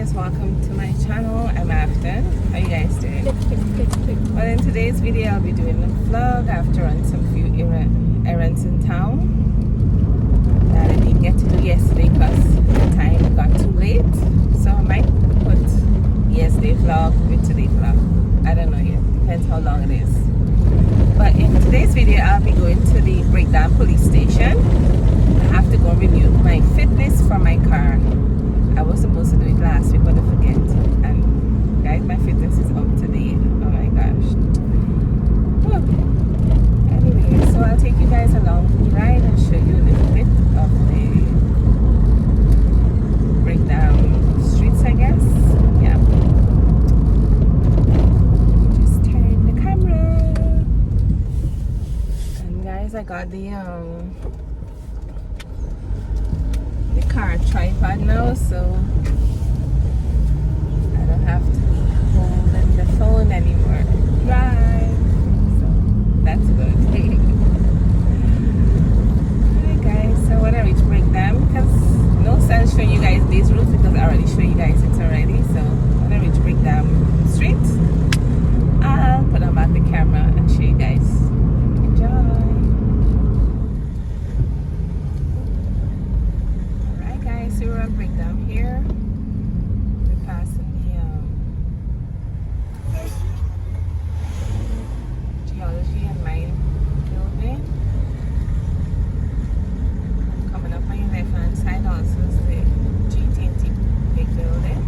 guys, welcome to my channel. I'm Afton. How you guys doing? Well, in today's video I'll be doing a vlog after on some few errands in town that I didn't get to do yesterday because the time got too late. So I might put yesterday's vlog with today's vlog. I don't know yet. Depends how long it is. But in today's video I'll be going to the Brickdam police station. I have to go renew my fitness for my car. I was supposed to do it last week, but I forget. And guys, my fitness is up to date. Oh my gosh. Whew. Anyway, so I'll take you guys along for the ride and show you a little bit of the Brickdam streets, I guess. Yeah. Just turn the camera. And guys, I got the car tripod now, so I don't have to be holding the phone anymore. Drive. So that's good. Alright guys, so when I reach Brickdam, because no sense showing you guys these routes because I already showed you guys it already. So when I reach Brickdam Street, I'll put on back the camera and show you guys. Enjoy. So we're on Brickdam here. We're passing the geology and mine building. Coming up on your left hand side also is the GT&T big building.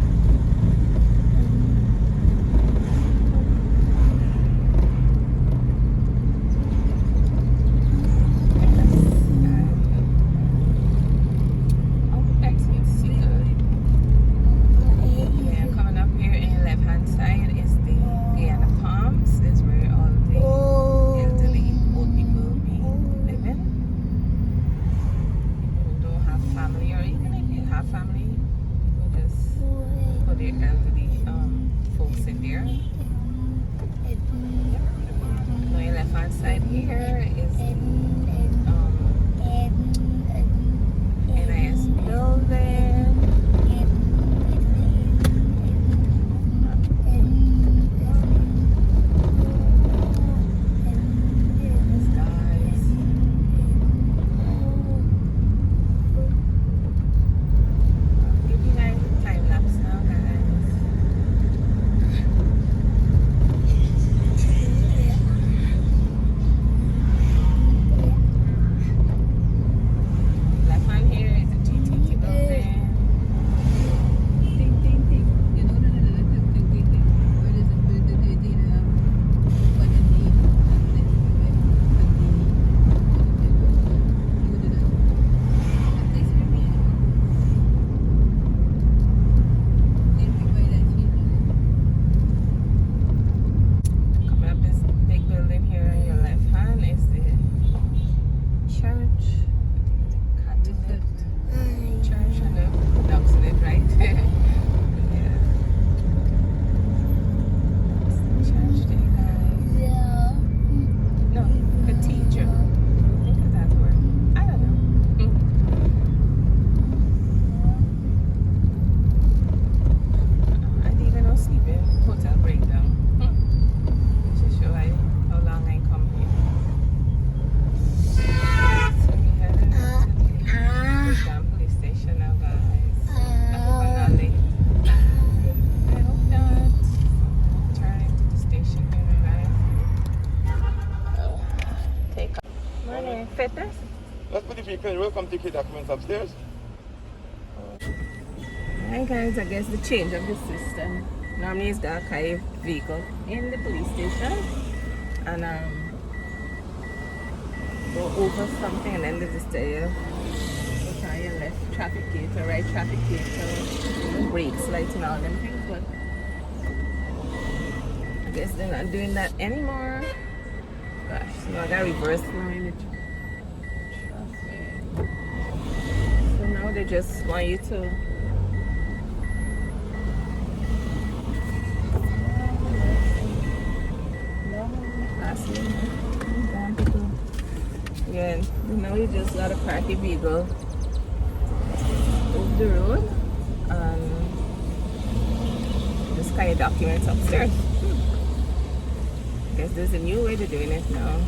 Fitness? Let's put the vehicle in. Welcome to your documents upstairs. Alright guys, I guess the change of the system. Normally it's the archive vehicle in the police station and go over something and then they just tell you go to your left traffic gate or right traffic gate or brakes, lights and all them things, but I guess they're not doing that anymore. Gosh, so I got reverse now in it. So now they just want you to yeah, now you just gotta park your vehicle over the road and documents upstairs. Guess there's a new way to doing it now.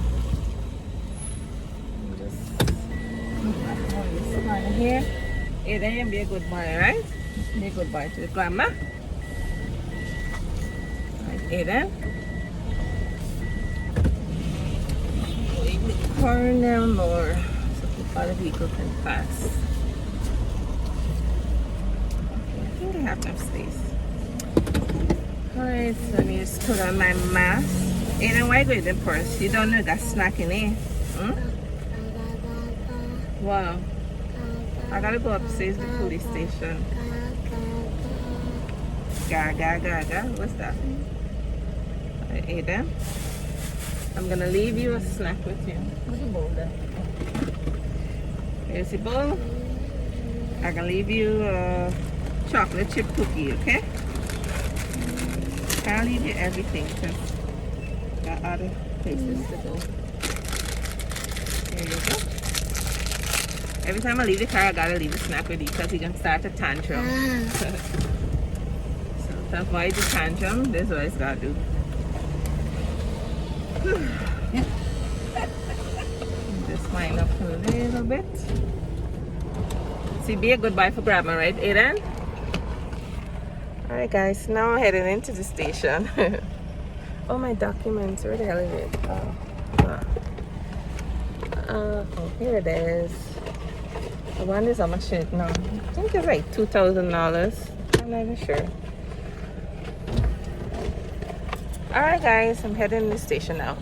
Just this corner here. Hey, then be a good boy, right? Be a good boy to the grandma. Right, Aiden. Go in the corner more so other vehicle can pass. Okay, I think I have enough space. Alright, so let me just put on my mask. Aiden, why go in the purse? You don't know that snack in it? Wow. I gotta go upstairs to the police station. Gaga. What's that? Aiden, I'm gonna leave you a snack with you. What's the bowl there? Here's the bowl. I can leave you a chocolate chip cookie, okay? I'll leave you everything because got other places to go. There you go. Every time I leave the car, I gotta leave a snack with you because he can start a tantrum. So to avoid the tantrum, this is what it's gotta do. Just wind up a little bit. See, be a good boy for grandma, right, Aiden? Alright guys, now I'm heading into the station. Oh, my documents, where the hell is it? Oh, here it is. The one is on my shirt now. I think it's like $2,000. I'm not even sure. Alright guys, I'm heading to the station now.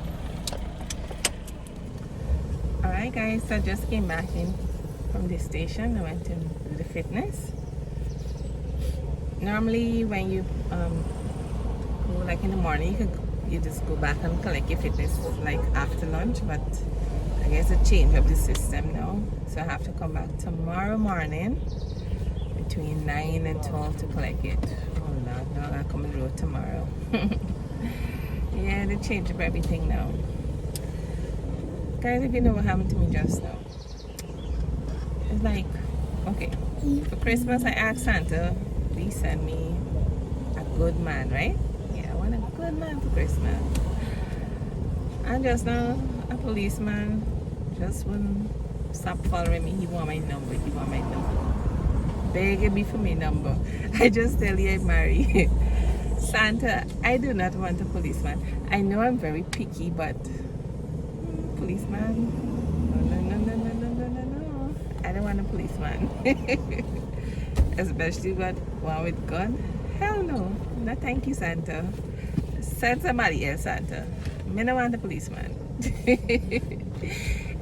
Alright guys, I just came back in from the station. I went to do the fitness. Normally when you go like in the morning, you just go back and collect your fitness like after lunch, but I guess a change of the system now, so I have to come back tomorrow morning between 9 and 12 to collect it. Oh Lord, now I'll come on the road tomorrow. Yeah, they changed up everything now. Guys, if you know what happened to me just now, it's like, okay, for Christmas I asked Santa, please send me a good man, right? Yeah, I want a good man for Christmas. And just now, a policeman just wouldn't stop following me. He want my number. Begging me for my number. I just tell you I'm married. Santa, I do not want a policeman. I know I'm very picky, but policeman? No. I don't want a policeman. Especially one with gun. Hell no. No, thank you, Santa. Send somebody else, Santa. I don't want a policeman.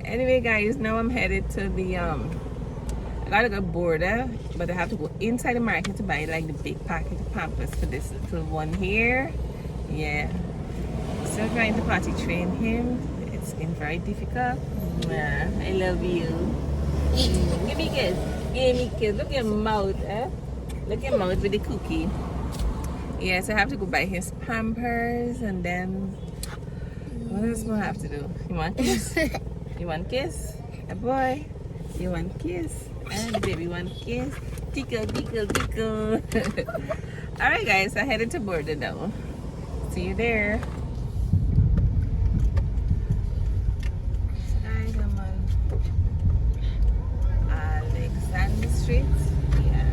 Anyway, guys, now I'm headed to the I gotta go border, but I have to go inside the market to buy like the big packet of Pampers for this little one here. Yeah, still trying to potty train him. It's been very difficult. I love you. Give me a kiss. Give me a kiss. Look at your mouth, eh? Look at your mouth with the cookie. Yeah, so I have to go buy his Pampers, and then what else do I have to do? You want a kiss? You want a kiss? A boy? You want a kiss? And the baby want a kiss? Tickle. Alright guys, I headed to border now. See you there. So guys, I'm on Alexander Street. Yeah.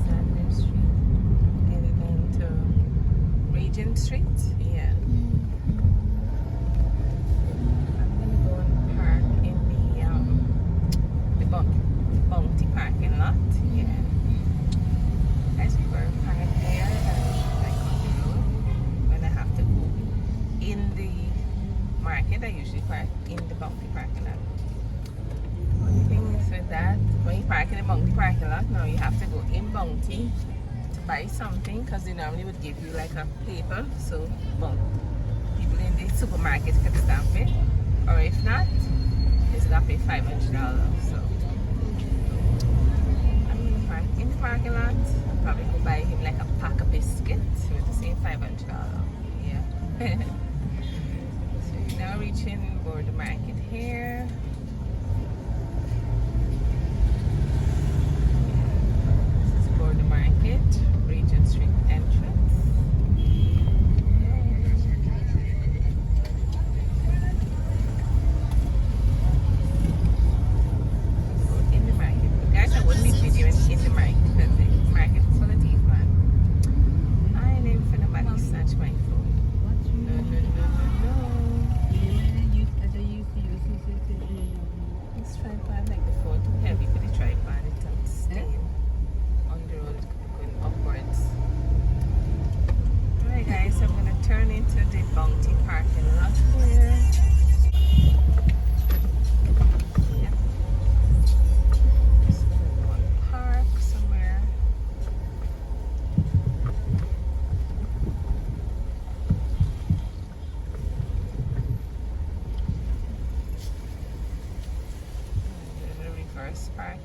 Alexander Street. Headed into Regent Street. Yeah. Bounty parking lot, yeah. I just prefer park there like on the road. When I have to go in the market, I usually park in the Bounty parking lot. Only thing is with that, when you park in the Bounty parking lot, now you have to go in Bounty to buy something, because they normally would give you like a paper, so well, people in the supermarket can stamp it, or if not, it's got to pay $500. So in the parking lot, I'll probably go buy him like a pack of biscuits with the same $500. Yeah. So you're now reaching border market here. This is border market.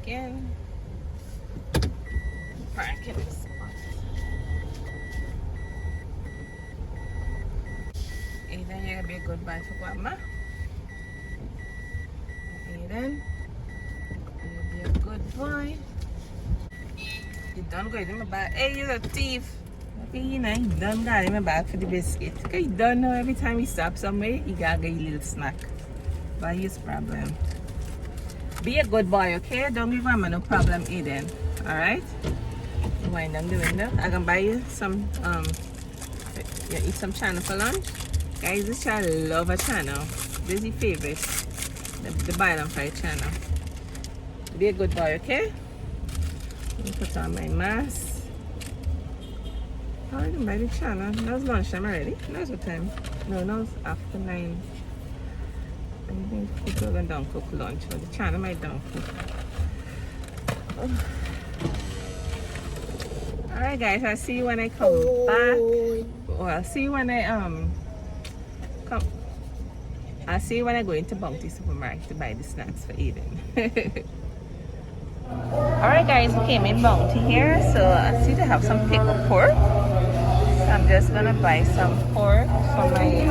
in. Park in this spot. Aiden, you're gonna be a good boy for Grandma. Aiden, you'll be a good boy. You done got in my bag. Hey, you're a thief. Okay, you know, you done got in my bag for the biscuit. Okay, you don't know every time you stop somewhere, you gotta get a little snack. But his problem. Be a good boy, okay? Don't give Grandma no problem, Aiden. Alright? Wind down the window. I can buy you some, you eat some channel for lunch. Guys, this child love a channel. This is his favorite. The boil and fry channel. Be a good boy, okay? Let me put on my mask. Oh, I can buy the channel. Now it's lunchtime already. Now it's what time? No, now it's after 9. I think people are going to cook lunch. But the channel might don't cook. Oh. Alright guys, I'll see you when I come back. Well, I'll see you when I come. I'll see you when I go into Bounty Supermarket to buy the snacks for Aiden. Alright guys, we came in Bounty here, so I see they have some pickled pork. So I'm just gonna buy some pork for my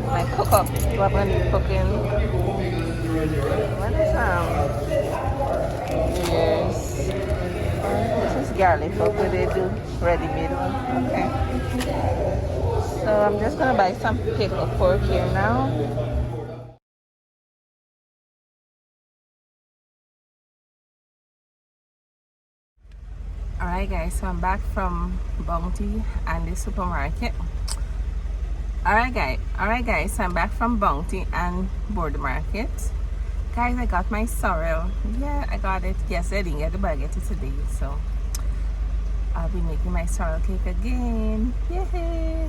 my cook up. So I'm gonna be cooking. What is yes. This is garlic pork where they do ready made one. Okay. So I'm just gonna buy some pickled pork here now. Alright guys, so I'm back from Bounty and the supermarket. Alright guys, so I'm back from Bounty and Border Market. Guys, I got my sorrel. Yeah, I got it. Yes, I didn't get it, but I get it today. So I'll be making my sorrel cake again. Yay!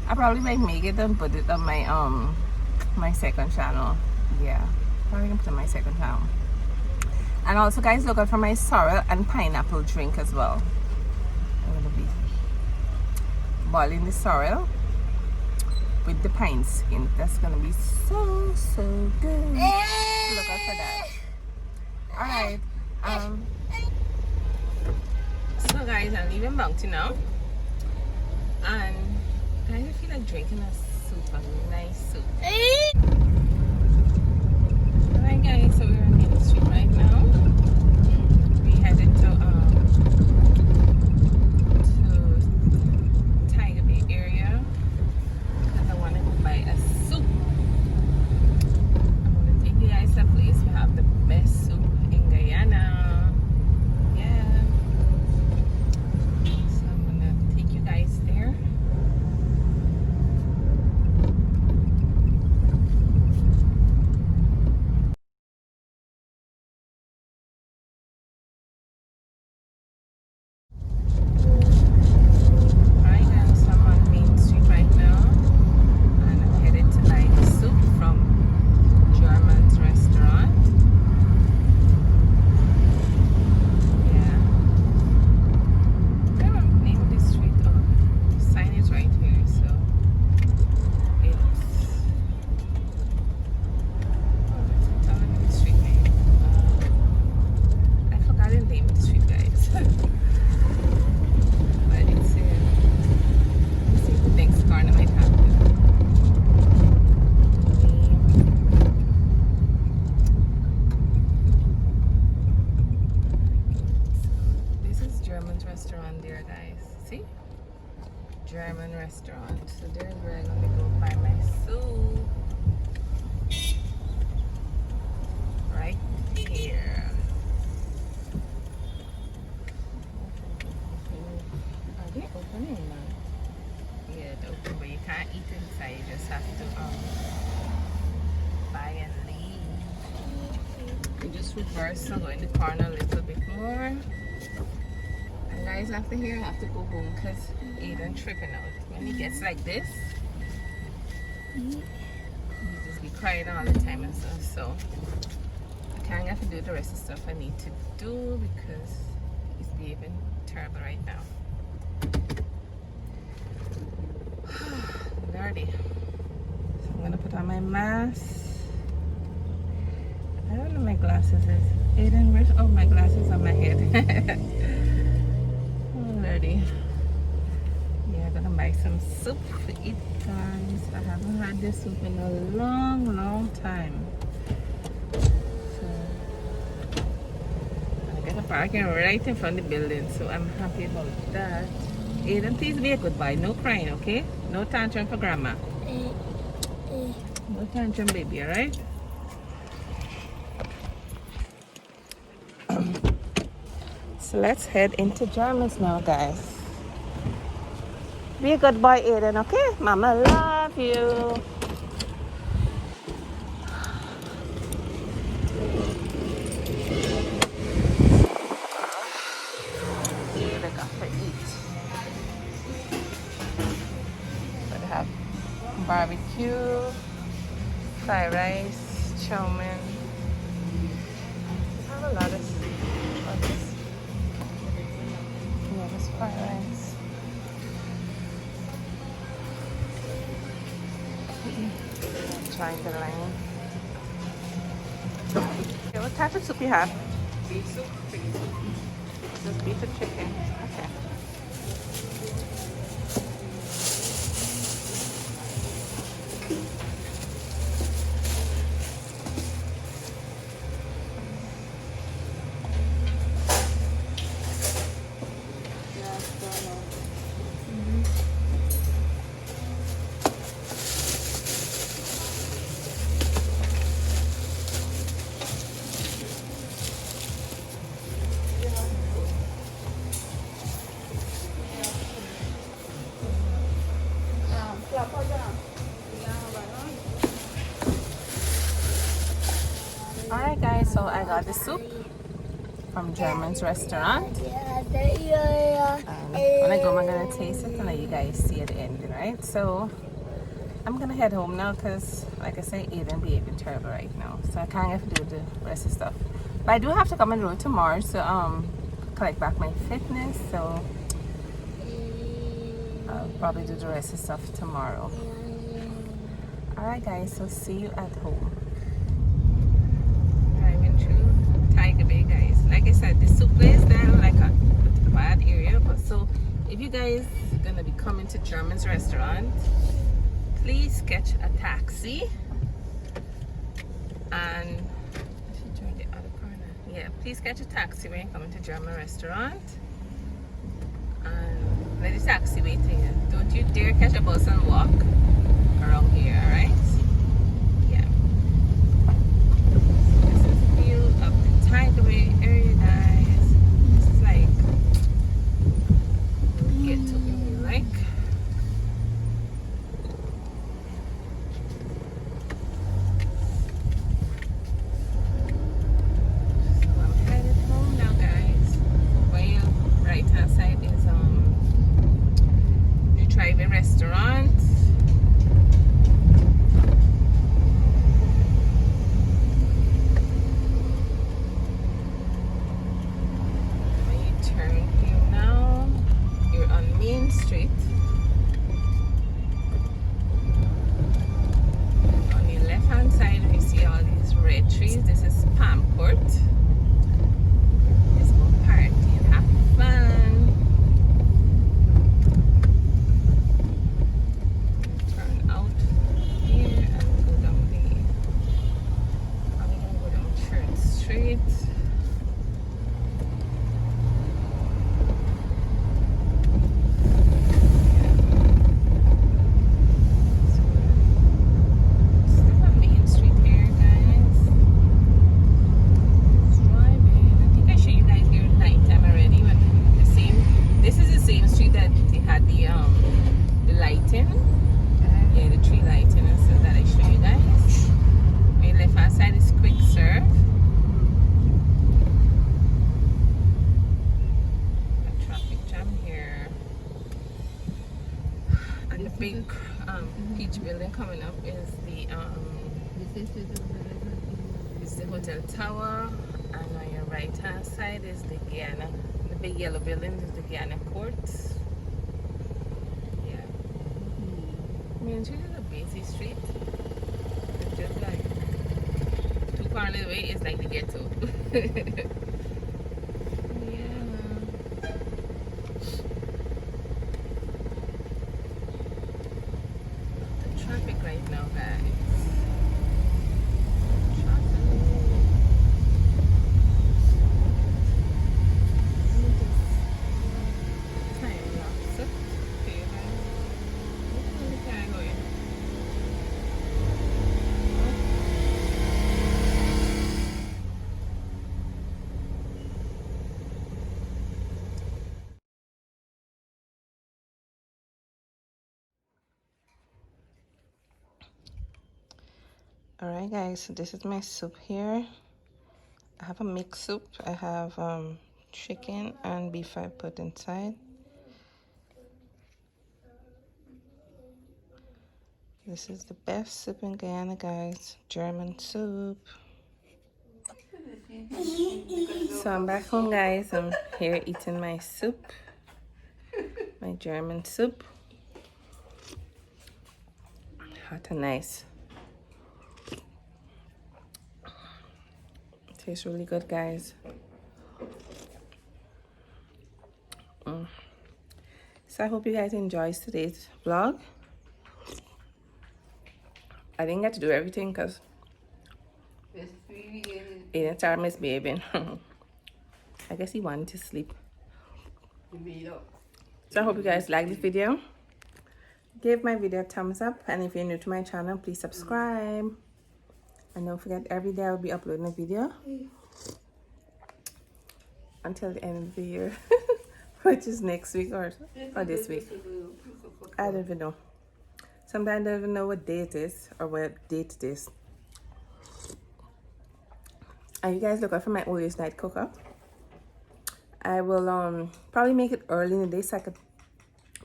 I probably might make it and put it on my my second channel. Yeah, probably gonna put it on my second channel. And also guys, look out for my sorrel and pineapple drink as well. I'm gonna be boiling the sorrel with the pine skin. That's gonna be so good. Look out for that. Alright. So guys, I'm leaving Bounty now. And guys, I feel like drinking a soup, a nice soup. Alright guys, so we're on Main Street right now. We headed to Tiger Bay area because I want to go buy a soup. I'm going to take you guys to a place we have the best soup in Guyana. Yeah. So I'm going to take you guys there. Restaurant there, guys. See? German restaurant. So there's where I'm gonna go buy my soup. Right here. Are they opening now? Yeah, they're open, but you can't eat inside. You just have to buy and leave. You just reverse and go in the corner a little bit more. And guys, after here, I have to go home because Aiden tripping out. When he gets like this, he just be crying all the time and stuff. So I can't have to do the rest of the stuff I need to do because he's behaving terrible right now. Lordy. So I'm gonna put on my mask. I don't know where my glasses is. Aiden, where's oh my glasses on my head? Already. Yeah, I'm gonna buy some soup to eat, guys. I haven't had this soup in a long time. So I get a parking right in front of the building, so I'm happy about that. Aiden, please be a good boy. No crying, okay? No tantrum for grandma. No tantrum, baby, alright? So let's head into Germans now, guys. Be a good boy, Aiden, okay? Mama love you. Here they got to eat. So they have barbecue, fried rice, chow mein. They have a lot of this. Yeah, this fried rice. Trying the line. Okay, what type of soup you have? Beef soup, chicken soup. Just beef and chicken. Okay. Alright guys, so I got the soup from German's restaurant. And when I go, I'm gonna taste it and let you guys see at the end, right? So I'm gonna head home now because, like I say, Aiden behaving terrible right now, so I can't get to do the rest of stuff. But I do have to come on the road tomorrow, so collect back my fitness. So I'll probably do the rest of stuff tomorrow. Alright guys, so see you at home. Driving through Tiger Bay, guys. Like I said, the soup place down like a bad area, but so if you guys are gonna be coming to German's restaurant, please catch a taxi and join the other corner. Yeah, please catch a taxi when you're coming to German restaurant and let the taxi wait for you. Don't you dare catch a bus and walk around here, alright? Yeah. This is the view of the Tiger Bay area, guys. This is like get to where you like. Restaurant. When you turn here now, you're on Main Street. On the left hand side, you see all these red trees. This is Palm Court. Let's go party and have fun. Big peach building coming up is the hotel tower, and on your right hand side is the Guyana. The big yellow building is the Guyana court. Yeah. Main Street is a busy street. It's just like 2 far away is like the ghetto. Yeah. The traffic right now, guys. Traffic. Time lapse. Okay, guys. Where can I go in? Alright guys, so this is my soup here. I have a mixed soup. I have chicken and beef I put inside. This is the best soup in Guyana, guys. German soup. So I'm back home, guys. I'm here eating my soup. My German soup. Hot and nice. Tastes really good, guys. So I hope you guys enjoyed today's vlog. I didn't get to do everything because Aiden started misbehaving. I guess he wanted to sleep. So I hope you guys like this video. Give my video a thumbs up, and if you're new to my channel, please subscribe. And don't forget, every day I'll be uploading a video until the end of the year, which is next week or this week. I don't even know. Sometimes I don't even know what day it is or what date it is. And you guys look out for my Oreos night cook-up. I will probably make it early in the day so I could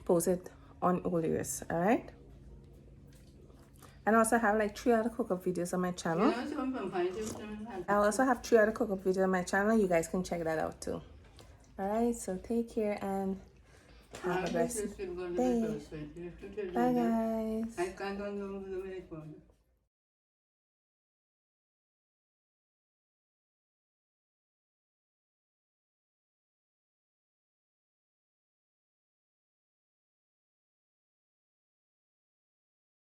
post it on Oreos, alright? And I also have like 3 other cook-up videos on my channel. I also have 3 other cook-up videos on my channel. You guys can check that out too. Alright, so take care and have a blessed day. Bye guys.